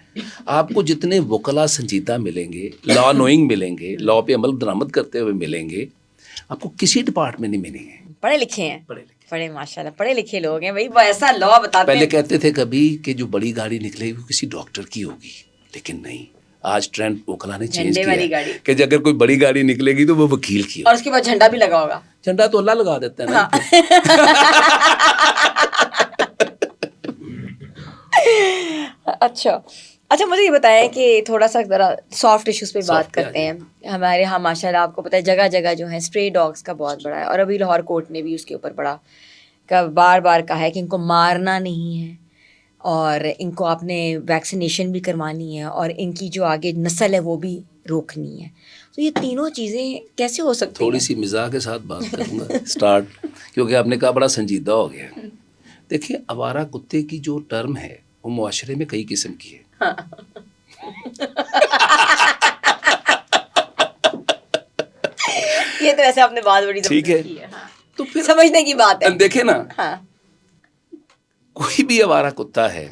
آپ کو جتنے وکلا سنجیدہ ملیں گے, لا نوئنگ ملیں گے, لا پہ عمل درآمد کرتے ہوئے ملیں گے, آپ کو کسی ڈپارٹمنٹ نہیں ملیں گے. پڑھے لکھے ہیں, پڑھے ماشاء اللہ پڑھے لکھے لوگ ہیں بھائی, ایسا لا بتاتے ہیں. پہلے کہتے تھے کبھی کہ جو بڑی گاڑی نکلے گی وہ کسی ڈاکٹر کی ہوگی, لیکن نہیں, آج ٹرینڈ وکلا نے چینج کیا ہے کہ اگر کوئی بڑی گاڑی نکلے گی تو وہ وکیل کی ہوگی. اور اس کے بعد جھنڈا بھی لگا ہوگا. جھنڈا تو اللہ لگا دیتا ہے نا. اچھا مجھے یہ بتائیں کہ تھوڑا سا ذرا سافٹ ایشوز پہ بات کرتے ہیں. ہمارے یہاں ماشاء اللہ آپ کو پتہ ہے جگہ جگہ جو ہے اسٹرے ڈاگس کا بہت بڑا ہے, اور ابھی لاہور کورٹ نے بھی اس کے اوپر بڑا بار بار کہا ہے کہ ان کو مارنا نہیں ہے, اور ان کو آپ نے ویکسینیشن بھی کروانی ہے, اور ان کی جو آگے نسل ہے وہ بھی روکنی ہے. تو یہ تینوں چیزیں کیسے ہو سکتی ہیں؟ تھوڑی سی مزاح کے ساتھ بات کروں گا اسٹارٹ, کیونکہ آپ نے کہا بڑا سنجیدہ ہو گیا. دیکھیں, آوارہ کتے کی جو ٹرم ہے وہ معاشرے میں کئی قسم کی ہے. یہ تو ایسے آپ نے بات بڑی ٹھیک ہے, تو پھر سمجھنے کی بات ہے. دیکھیں نا, کوئی بھی آوارہ کتا ہے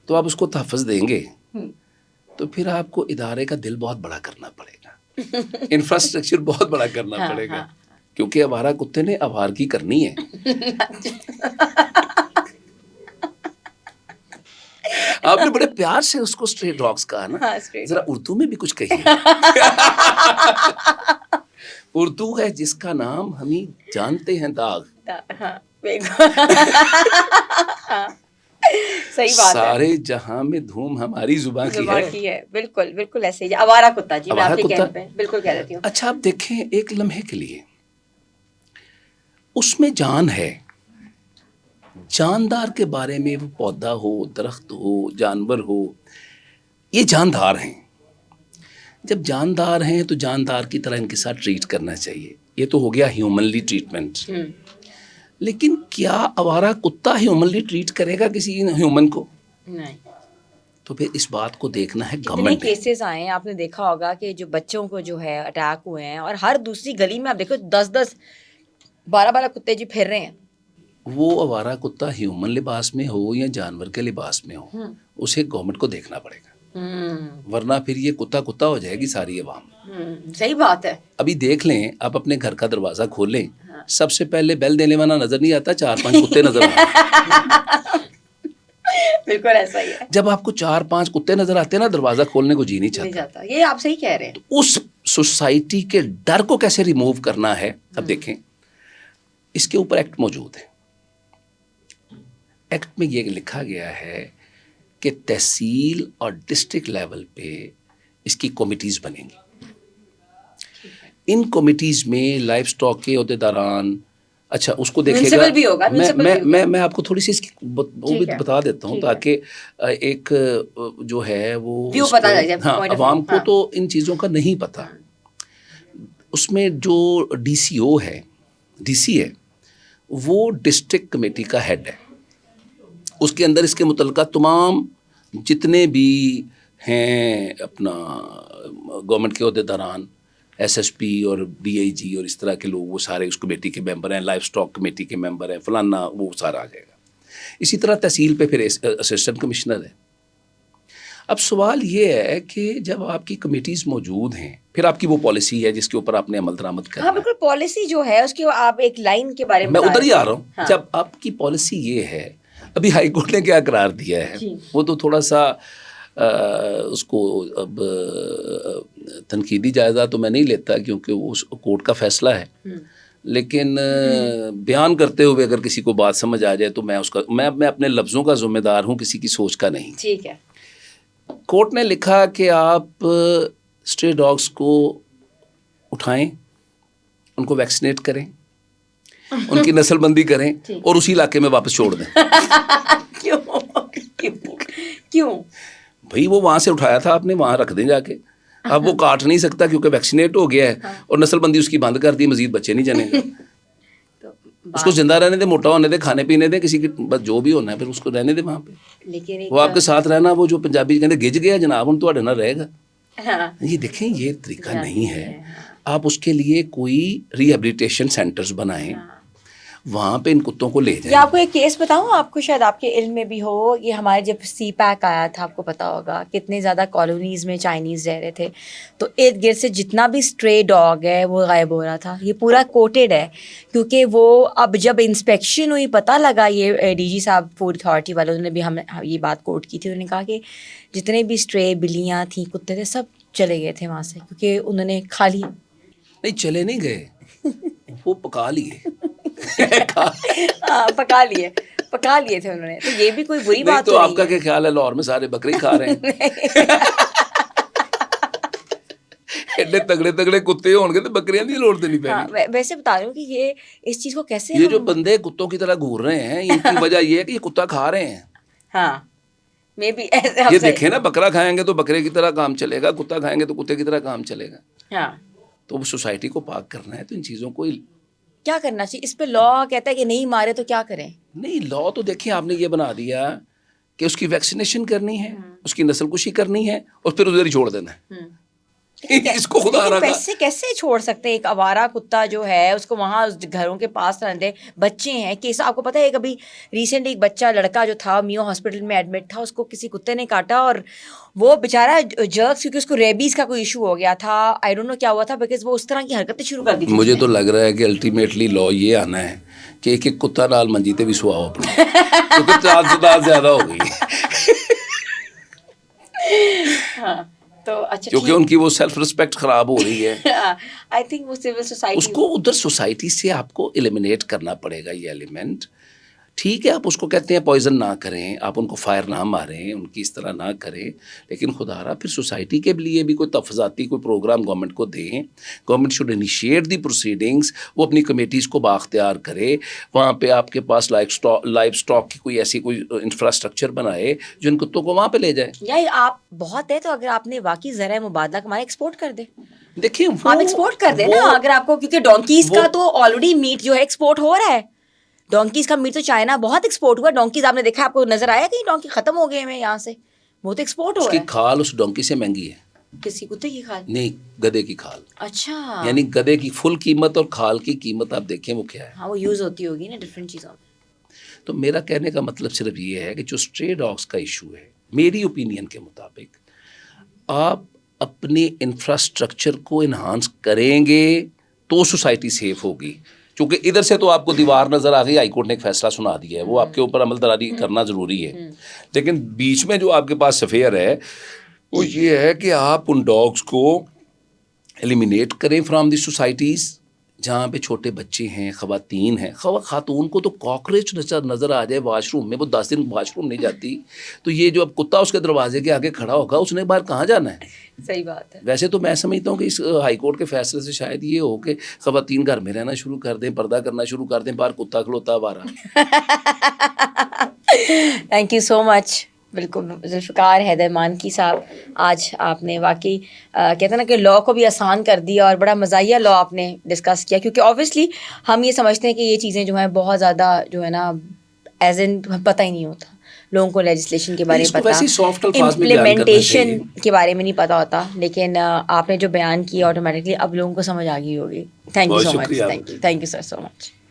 تو آپ اس کو تحفظ دیں گے تو پھر آپ کو ادارے کا دل بہت بڑا کرنا پڑے گا, انفراسٹرکچر بہت بڑا کرنا پڑے گا, کیونکہ آوارہ کتے نے آوارگی کرنی ہے. آپ نے بڑے پیار سے اس کو اسٹرے ڈاگس کہا نا, ذرا اردو میں بھی کچھ کہیے. اردو ہے جس کا نام ہمیں جانتے ہیں داغ, صحیح بات ہے, سارے جہاں میں دھوم ہماری زبان کی ہے. بالکل بالکل ایسے ہی آوارہ کتا. جی میں آپ کے کہنے پہ بالکل کہہ دیتی ہوں. اچھا آپ دیکھیں ایک لمحے کے لیے, اس میں جان ہے. جاندار کے بارے میں وہ پودا ہو, درخت ہو, جانور ہو, یہ جاندار ہیں. جب جاندار ہیں تو جاندار کی طرح ان کے ساتھ ٹریٹ کرنا چاہیے. یہ تو ہو گیا ہیومنلی ٹریٹمنٹ. لیکن کیا آوارہ کتا ہیومنلی ٹریٹ کرے گا کسی ہیومن کو؟ نہیں. تو پھر اس بات کو دیکھنا ہے جتنے گورنمنٹ. کیسز آئے ہیں آپ نے دیکھا ہوگا کہ جو بچوں کو جو ہے اٹیک ہوئے ہیں, اور ہر دوسری گلی میں آپ دیکھو 10-10 12 کتے جی پھر رہے ہیں. وہ آوارہ کتا ہیومن لباس میں ہو یا جانور کے لباس میں ہو, اسے گورنمنٹ کو دیکھنا پڑے گا, ورنہ پھر یہ کتا ہو جائے گی ساری عوام. صحیح بات ہے. ابھی دیکھ لیں, آپ اپنے گھر کا دروازہ کھولیں, سب سے پہلے بیل دینے والا نظر نہیں آتا, 4-5 کتے نظر آتے. بالکل ایسا ہی ہے. جب آپ کو 4-5 کتے نظر آتے ہیں نا, دروازہ کھولنے کو جی نہیں چاہتا. یہ آپ صحیح کہہ رہے ہیں. اس سوسائٹی کے ڈر کو کیسے ریموو کرنا ہے, اب دیکھیں اس کے اوپر ایکٹ موجود ہے. ایکٹ میں یہ لکھا گیا ہے کہ تحصیل اور ڈسٹرکٹ لیول پہ اس کی کمیٹیز بنیں گی. ان کمیٹیز میں لائف سٹاک کے عہدیداران, اچھا اس کو دیکھے گا, میں آپ کو تھوڑی سی اس کی وہ بھی بتا دیتا ہوں تاکہ ایک جو ہے وہ عوام کو تو ان چیزوں کا نہیں پتا. اس میں جو ڈی سی ہے وہ ڈسٹرکٹ کمیٹی کا ہیڈ ہے. اس کے اندر اس کے متعلقہ تمام جتنے بھی ہیں اپنا گورنمنٹ کے عہدیداران, ایس ایس پی اور ڈی آئی جی اور اس طرح کے لوگ, وہ سارے اس کمیٹی کے ممبر ہیں. لائف سٹاک کمیٹی کے ممبر ہیں, فلانا, وہ سارا آ جائے گا. اسی طرح تحصیل پہ پھر اسسٹنٹ کمشنر ہے. اب سوال یہ ہے کہ جب آپ کی کمیٹیز موجود ہیں, پھر آپ کی وہ پالیسی ہے جس کے اوپر آپ نے عمل درآمد کرنا ہے. ہاں بالکل, پالیسی جو ہے اس کی آپ ایک لائن کے بارے میں ادھر ہی آ رہا ہوں. جب آپ کی پالیسی یہ ہے, ابھی ہائی کورٹ نے کیا قرار دیا ہے, وہ تو تھوڑا سا اس کو اب تنقیدی جائزہ تو میں نہیں لیتا کیونکہ وہ اس کورٹ کا فیصلہ ہے, لیکن بیان کرتے ہوئے اگر کسی کو بات سمجھ آ جائے تو میں اپنے لفظوں کا ذمہ دار ہوں, کسی کی سوچ کا نہیں. ٹھیک ہے. کورٹ نے لکھا کہ آپ اسٹرے ڈاگس کو اٹھائیں, ان کو ویکسینیٹ کریں, ان کی نسل بندی کریں اور اسی علاقے میں واپس چھوڑ دیں. کیوں بھائی, وہ وہاں سے اٹھایا تھا آپ نے, وہاں رکھ دیں جا کے. اب وہ کاٹ نہیں سکتا کیونکہ ویکسینیٹ ہو گیا ہے, اور نسل بندی اس کی بند کر دی, مزید بچے نہیں جنے گا. اس کو زندہ رہنے دے, موٹا ہونے دے, کھانے پینے دے, کسی کی بس جو بھی ہونا ہے پھر اس کو رہنے دے وہاں پہ. لیکن وہ آپ کے ساتھ رہنا, وہ جو پنجابی کہتے گج گیا جناب ہوں تھوڑے نہ رہے گا. یہ دیکھیں یہ طریقہ نہیں ہے. آپ اس کے لیے کوئی ری ہیبلیٹیشن سینٹرز بنائیں, وہاں پہ ان کتوں کو لے یہ جائیں. آپ کو ایک کیس بتاؤں, آپ کو شاید آپ کے علم میں بھی ہو, یہ ہمارے جب سی پیک آیا تھا آپ کو پتا ہوگا کتنے زیادہ کالونیز میں چائنیز رہ رہے تھے, تو ارد گرد سے جتنا بھی اسٹرے ڈاگ ہے وہ غائب ہو رہا تھا. یہ پورا کوٹیڈ ہے کیونکہ وہ اب جب انسپیکشن ہوئی پتہ لگا, یہ ڈی جی صاحب فوڈ اتھارٹی والوں نے بھی ہم یہ بات کوٹ کی تھی, انہوں نے کہا کہ جتنے بھی اسٹرے بلیاں تھیں کتے تھے سب چلے گئے تھے وہاں سے کیونکہ انہوں نے کھا لی. نہیں چلے نہیں گئے, وہ پکا لیے. پکا لیے تھے انہوں نے, تو یہ بھی کوئی بری بات تو آپ کا کیا خیال ہے, لاہور میں سارے بکرے کھا رہے ہیں؟ ایڈے تگڑے تگڑے کتے ہوں گے تو بکریاں نہیں لوٹ دینی پہلے. ویسے بتا رہی ہوں کہ یہ اس چیز کو کیسے, یہ جو بندے کتوں کی طرح گھور رہے ہیں ان کی وجہ یہ ہے کہ یہ کتا کھا رہے ہیں. ہاں میں بھی یہ دیکھیں نا, بکرا کھائیں گے تو بکرے کی طرح کام چلے گا, کتا کھائیں گے تو کتے کی طرح کام چلے گا. ہاں تو وہ سوسائٹی کو پاک کرنا ہے تو ان چیزوں کو کیا کرنا چاہیے, اس پہ لا کہتا ہے کہ نہیں مارے تو کیا کریں. نہیں, لا تو دیکھیں آپ نے یہ بنا دیا کہ اس کی ویکسینیشن کرنی ہے, اس کی نسل کشی کرنی ہے اور پھر ادھر ہی چھوڑ دینا ہے. اس کو خدا رہا کیسے چھوڑ سکتے ہیں ایک آوارہ کتا جو ہے اس کو وہاں گھروں کے پاس رہتے, بچے ہیں. کیس آپ کو پتہ ہے کبھی ریسنٹلی ایک بچہ لڑکا جو تھا میو ہاسپٹل میں ایڈمٹ تھا, اس کو کسی کتے نے کاٹا اور وہ بیچارہ جرکس, کیونکہ اس کو ریبیز کا کوئی ایشو ہو گیا تھا, آئی ڈونٹ نو کیا ہوا تھا, بیکاز وہ اس طرح کی حرکتیں شروع کر دی تھی. مجھے تو لگ رہا ہے کہ الٹیمیٹلی لا یہ آنا ہے کہ ایک ایک کتا نال منجیتے بھی سواؤ اپنی, کیونکہ تعداد زیادہ ہو گئی. ہاں تو اچھا, کیونکہ ان کی وہ سیلف رسپیکٹ خراب ہو رہی ہے. آئی تھنک وہ سول سوسائٹی اس کو ادھر سوسائٹی سے آپ کو ایلیمنیٹ کرنا پڑے گا یہ ایلیمنٹ. ٹھیک ہے آپ اس کو کہتے ہیں پوائزن نہ کریں, آپ ان کو فائر نہ ماریں, ان کی اس طرح نہ کریں, لیکن خدا رہا پھر سوسائٹی کے لیے بھی کوئی تحفظاتی کوئی پروگرام گورنمنٹ کو دیں. Government should initiate the proceedings, وہ اپنی کمیٹیز کو بااختیار کرے, وہاں پہ آپ کے پاس لائف اسٹاک کی کوئی ایسی کوئی انفراسٹرکچر بنائے جو ان کتوں کو وہاں پہ لے جائے. یا آپ بہت ہے تو اگر آپ نے واقعی ذرائع مبادلہ کمانا, ایکسپورٹ کر دیں. دیکھیں آپ ایکسپورٹ کر دیں نا, اگر آپ کو, کیونکہ ڈونکیز کا تو آلریڈی میٹ جو ہے ایکسپورٹ ہو رہا ہے. ڈونکیز کا میٹ تو چائنا بہت ایکسپورٹ ہوا. ڈونکیز آپ نے دیکھا, آپ کو نظر آیا کہ ڈونکی ختم ہو گئے ہیں یہاں سے, وہ تو ایکسپورٹ ہو رہا ہے. اس کی کھال اس ڈونکی سے مہنگی ہے. کسی کتے کی کھال؟ نہیں, گدے کی کھال. اچھا, یعنی گدے کی فل قیمت اور کھال کی قیمت آپ دیکھیں وہ کیا ہے. ہاں وہ یوز ہوتی ہوگی نا ڈفرینٹ چیزوں میں. تو میرا کہنے کا مطلب صرف یہ ہے کہ جو اسٹرے ڈاگس کا ایشو ہے, میری اوپینین کے مطابق آپ اپنے انفراسٹرکچر کو انہانس کریں گے تو سوسائٹی سیف ہوگی. چونکہ ادھر سے تو آپ کو دیوار نظر آ گئی, ہائی کورٹ نے ایک فیصلہ سنا دیا ہے, وہ آپ کے اوپر عمل دراری کرنا ضروری ہے. لیکن بیچ میں جو آپ کے پاس سفیر ہے وہ یہ ہے کہ آپ ان ڈاگس کو ایلیمینیٹ کریں فرام دی سوسائٹیز جہاں پہ چھوٹے بچے ہیں, خواتین ہیں. خاتون کو تو کاکروچ نظر آ جائے واش روم میں, وہ 10 دن واش روم نہیں جاتی, تو یہ جو اب کتا اس کے دروازے کے آگے کھڑا ہوگا اس نے باہر کہاں جانا ہے. صحیح بات ہے. ویسے تو میں سمجھتا ہوں کہ اس ہائی کورٹ کے فیصلے سے شاید یہ ہو کہ خواتین گھر میں رہنا شروع کر دیں, پردہ کرنا شروع کر دیں, باہر کتا کھلوتا ہمارا. تھینک یو سو مچ. بالکل ذوالفقار حیدر مانکی صاحب, آج آپ نے واقعی کہتے ہیں نا کہ لاء کو بھی آسان کر دیا اور بڑا مزاحیہ لاء آپ نے ڈسکس کیا, کیونکہ آبویسلی ہم یہ سمجھتے ہیں کہ یہ چیزیں جو ہیں بہت زیادہ جو ہے نا ایز ان پتہ ہی نہیں ہوتا لوگوں کو, لیجسلیشن کے بارے میں پتہ, امپلیمنٹیشن کے بارے میں نہیں پتہ ہوتا, لیکن آپ نے جو بیان کیا آٹومیٹکلی اب لوگوں کو سمجھ آ گئی ہوگی. Thank you so much. Thank you sir so much.